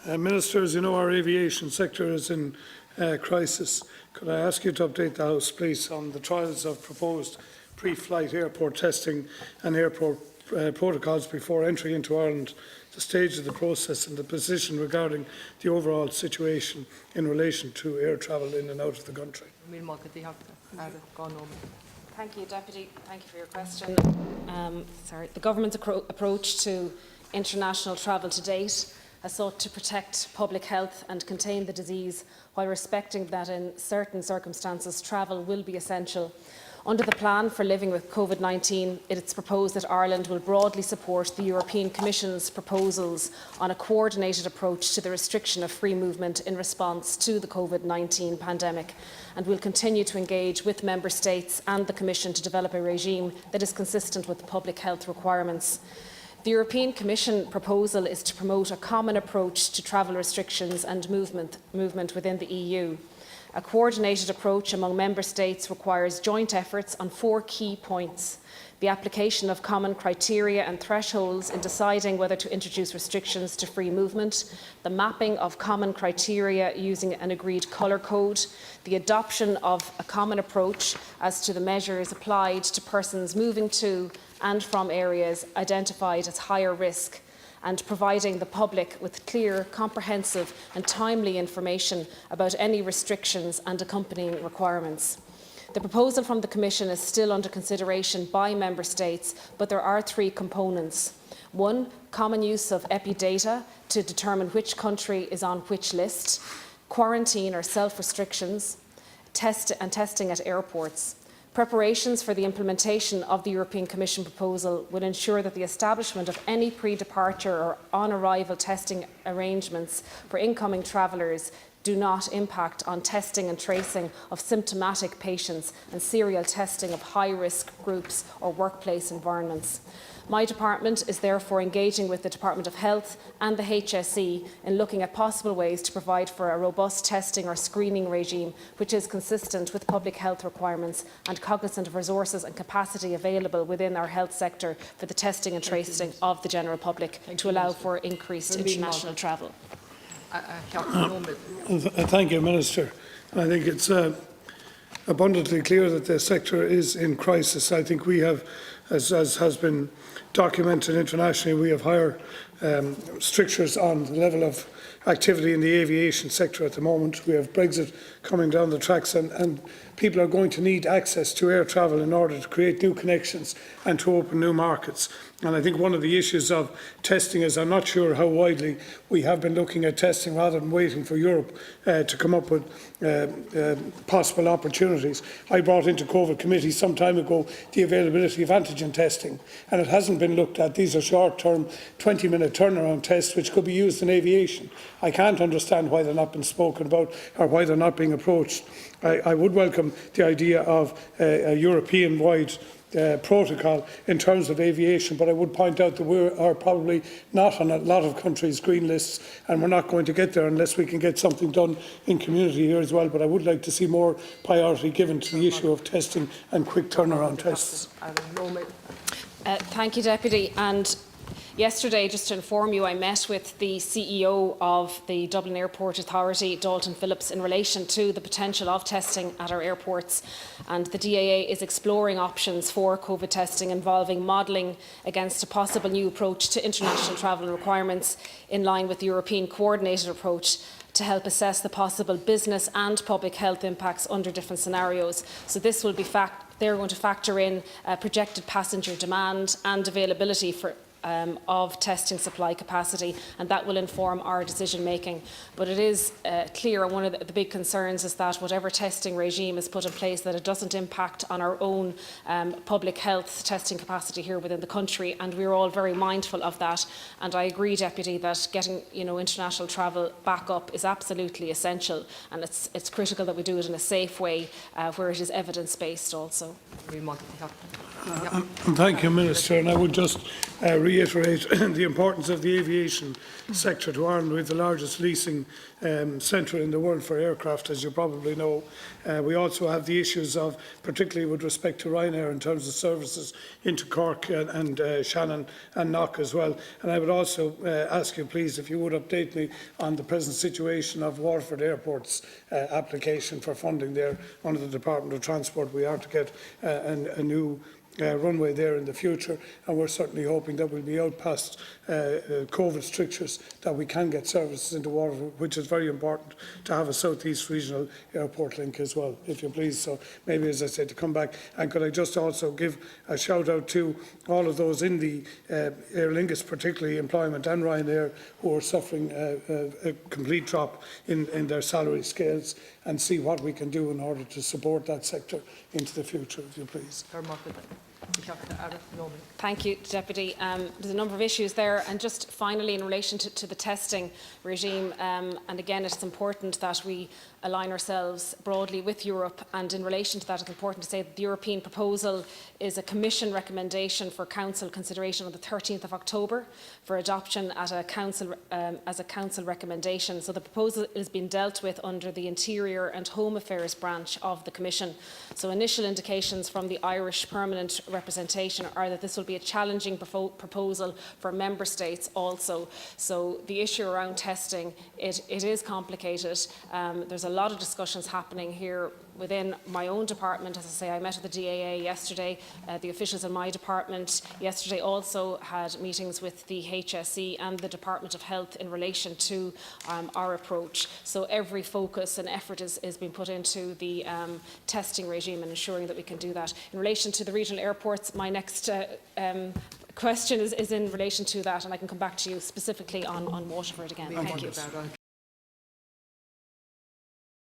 Minister, as you know, our aviation sector is in crisis. Could I ask you to update the House, please, on the trials of proposed pre-flight airport testing and airport protocols before entry into Ireland, the stage of the process and the position regarding the overall situation in relation to air travel in and out of the country? Thank you, Deputy. Thank you for your question. The Government's approach to international travel to date has sought to protect public health and contain the disease while respecting that in certain circumstances travel will be essential. Under the plan for living with COVID-19, it is proposed that Ireland will broadly support the European Commission's proposals on a coordinated approach to the restriction of free movement in response to the COVID-19 pandemic, and will continue to engage with Member States and the Commission to develop a regime that is consistent with public health requirements. The European Commission proposal is to promote a common approach to travel restrictions and movement within the EU. A coordinated approach among Member States requires joint efforts on 4 key points: the application of common criteria and thresholds in deciding whether to introduce restrictions to free movement, the mapping of common criteria using an agreed colour code, the adoption of a common approach as to the measures applied to persons moving to and from areas identified as higher risk, and providing the public with clear, comprehensive and timely information about any restrictions and accompanying requirements. The proposal from the Commission is still under consideration by Member States, but there are 3 components. 1. Common use of EPI-data to determine which country is on which list, quarantine or self-restrictions, testing at airports. Preparations for the implementation of the European Commission proposal would ensure that the establishment of any pre-departure or on-arrival testing arrangements for incoming travellers do not impact on testing and tracing of symptomatic patients and serial testing of high-risk groups or workplace environments. My department is therefore engaging with the Department of Health and the HSE in looking at possible ways to provide for a robust testing or screening regime which is consistent with public health requirements and cognizant of resources and capacity available within our health sector for the testing and tracing of the general public to allow for increased international travel. Thank you, Minister. I think it's abundantly clear that the sector is in crisis. I think we have, as has been documented internationally, we have higher strictures on the level of activity in the aviation sector at the moment. We have Brexit coming down the tracks, and people are going to need access to air travel in order to create new connections and to open new markets. And I think one of the issues of testing is I'm not sure how widely we have been looking at testing rather than waiting for Europe to come up with possible opportunities. I brought into COVID committee some time ago the availability of antigen testing, and it hasn't been looked at. These are short-term 20-minute turnaround tests which could be used in aviation. I can't understand why they're not being spoken about or why they're not being approached. I would welcome the idea of a European-wide protocol in terms of aviation, but I would point out that we are probably not on a lot of countries' green lists, and we're not going to get there unless we can get something done in community here as well. But I would like to see more priority given to the issue of testing and quick turnaround tests. Thank you, Deputy. And yesterday, just to inform you, I met with the CEO of the Dublin Airport Authority, Dalton Phillips, in relation to the potential of testing at our airports. And the DAA is exploring options for COVID testing involving modelling against a possible new approach to international travel requirements in line with the European coordinated approach to help assess the possible business and public health impacts under different scenarios. So this will be they're going to factor in projected passenger demand and availability of testing supply capacity, and that will inform our decision making. But it is clear one of the big concerns is that whatever testing regime is put in place, that it doesn't impact on our own public health testing capacity here within the country, and we're all very mindful of that. And I agree, Deputy, that getting international travel back up is absolutely essential, and it's critical that we do it in a safe way where it is evidence-based also. Thank you, Minister, and I would just reiterate the importance of the aviation sector to Ireland. We have the largest leasing centre in the world for aircraft, as you probably know. We also have the issues of, particularly with respect to Ryanair, in terms of services into Cork and Shannon and Knock as well. And I would also ask you, please, if you would update me on the present situation of Waterford Airport's application for funding there under the Department of Transport. We are to get a new runway there in the future, and we're certainly hoping that we'll be out past COVID strictures, that we can get services into Waterford, which is very important to have a South East Regional Airport link as well, if you please. So maybe, as I said, to come back, and could I just also give a shout out to all of those in the Aer Lingus, particularly employment, and Ryanair, who are suffering a complete drop in their salary scales, and see what we can do in order to support that sector into the future, if you please. Thank you, Deputy. There's a number of issues there, and just finally in relation to the testing regime, and again it's important that we align ourselves broadly with Europe, and in relation to that it's important to say that the European proposal is a Commission recommendation for Council consideration on the 13th of October for adoption at a Council, as a Council recommendation. So the proposal is being dealt with under the Interior and Home Affairs branch of the Commission. So initial indications from the Irish Permanent Representation are that this will be a challenging proposal for Member States also. So the issue around testing, it is complicated. There's a lot of discussions happening here within my own department. As I say, I met at the DAA yesterday. The officials in my department yesterday also had meetings with the HSE and the Department of Health in relation to our approach. So every focus and effort is being put into the testing regime and ensuring that we can do that. In relation to the regional airports, my next question is in relation to that, and I can come back to you specifically on Waterford again. Thank you.